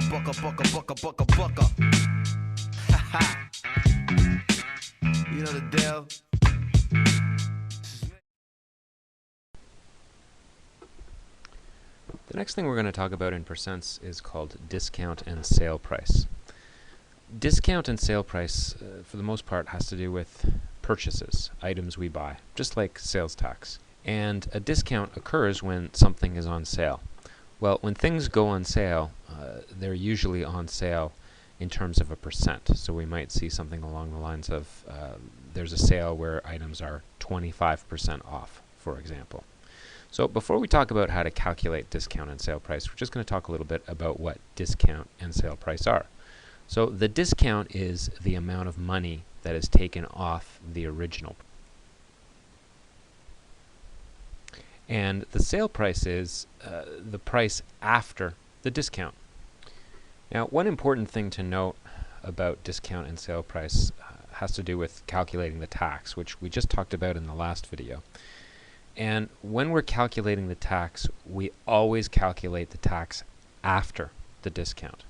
bucka. Haha. You know the deal. The next thing we're going to talk about in percents is called discount and sale price. Discount and sale price, for the most part, has to do with purchases, items we buy, just like sales tax. And a discount occurs when something is on sale. Well, when things go on sale, they're usually on sale in terms of a percent. So we might see something along the lines of there's a sale where items are 25% off, for example. So before we talk about how to calculate discount and sale price, we're just going to talk a little bit about what discount and sale price are. So the discount is the amount of money that is taken off the original. And the sale price is the price after the discount. Now, one important thing to note about discount and sale price has to do with calculating the tax, which we just talked about in the last video. And when we're calculating the tax, we always calculate the tax after the discount.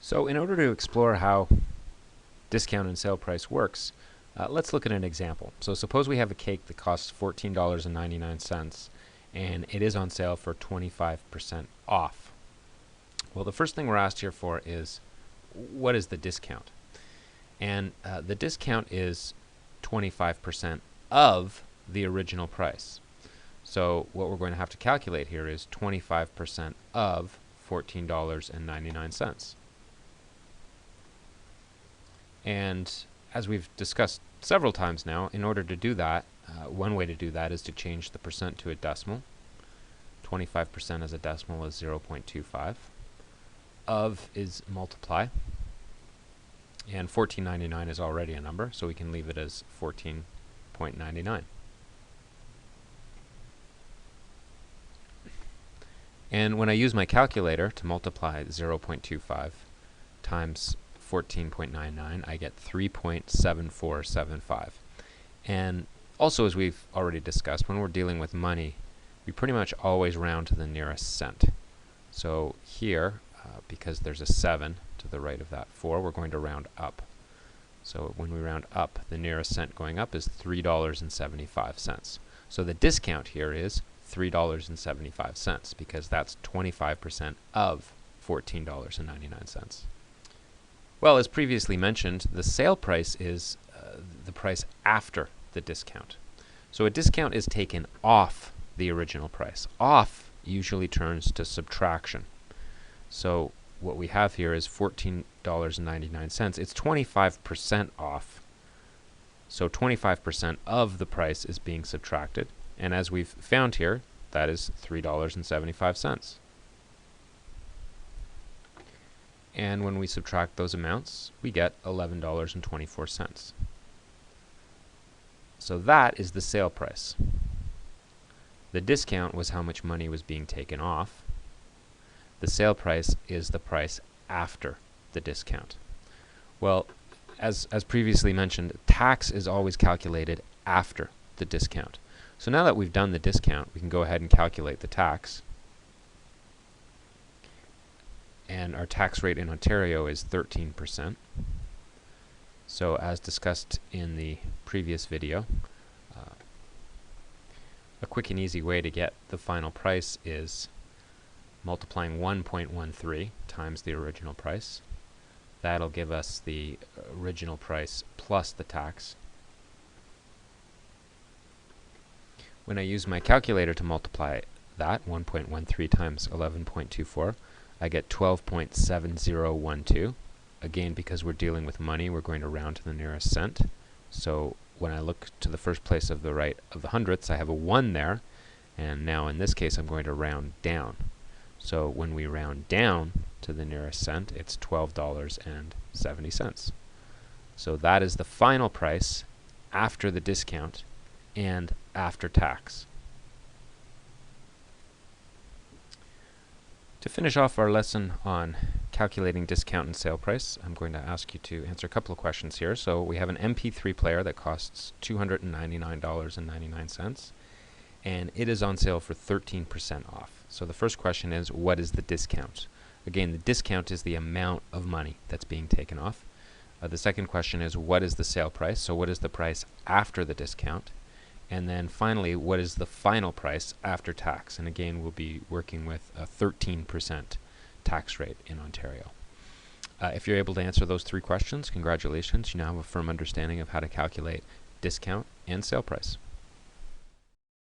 So in order to explore how discount and sale price works, let's look at an example. So suppose we have a cake that costs $14.99 and it is on sale for 25% off. Well, the first thing we're asked here for is, what is the discount? And the discount is 25% of the original price. So what we're going to have to calculate here is 25% of $14.99. And as we've discussed several times now, in order to do that, one way to do that is to change the percent to a decimal. 25% as a decimal is 0.25. Of is multiply. And $14.99 is already a number, so we can leave it as 14.99. And when I use my calculator to multiply 0.25 times 14.99, I get 3.7475. And also, as we've already discussed, when we're dealing with money, we pretty much always round to the nearest cent. So here, because there's a 7 to the right of that 4, we're going to round up. So when we round up, the nearest cent going up is $3.75. So the discount here is $3.75 because that's 25% of $14.99. Well, as previously mentioned, the sale price is the price after the discount. So a discount is taken off the original price. Off usually turns to subtraction. So what we have here is $14.99. It's 25% off. So 25% of the price is being subtracted. And as we've found here, that is $3.75. And when we subtract those amounts, we get $11.24. So that is the sale price. The discount was how much money was being taken off. The sale price is the price after the discount. Well, as previously mentioned, tax is always calculated after the discount. So now that we've done the discount, we can go ahead and calculate the tax. And our tax rate in Ontario is 13%. So as discussed in the previous video, a quick and easy way to get the final price is multiplying 1.13 times the original price. That'll give us the original price plus the tax. When I use my calculator to multiply that, 1.13 times 11.24, I get 12.7012. Again, because we're dealing with money, we're going to round to the nearest cent. So when I look to the first place of the right of the hundredths, I have a 1 there. And now in this case, I'm going to round down. So when we round down to the nearest cent, it's $12.70. So that is the final price after the discount and after tax. To finish off our lesson on calculating discount and sale price, I'm going to ask you to answer a couple of questions here. So we have an MP3 player that costs $299.99. and it is on sale for 13% off. So the first question is, what is the discount? Again, the discount is the amount of money that's being taken off. The second question is, what is the sale price? So what is the price after the discount? And then finally, what is the final price after tax? And again, we'll be working with a 13% tax rate in Ontario. If you're able to answer those three questions, congratulations. You now have a firm understanding of how to calculate discount and sale price.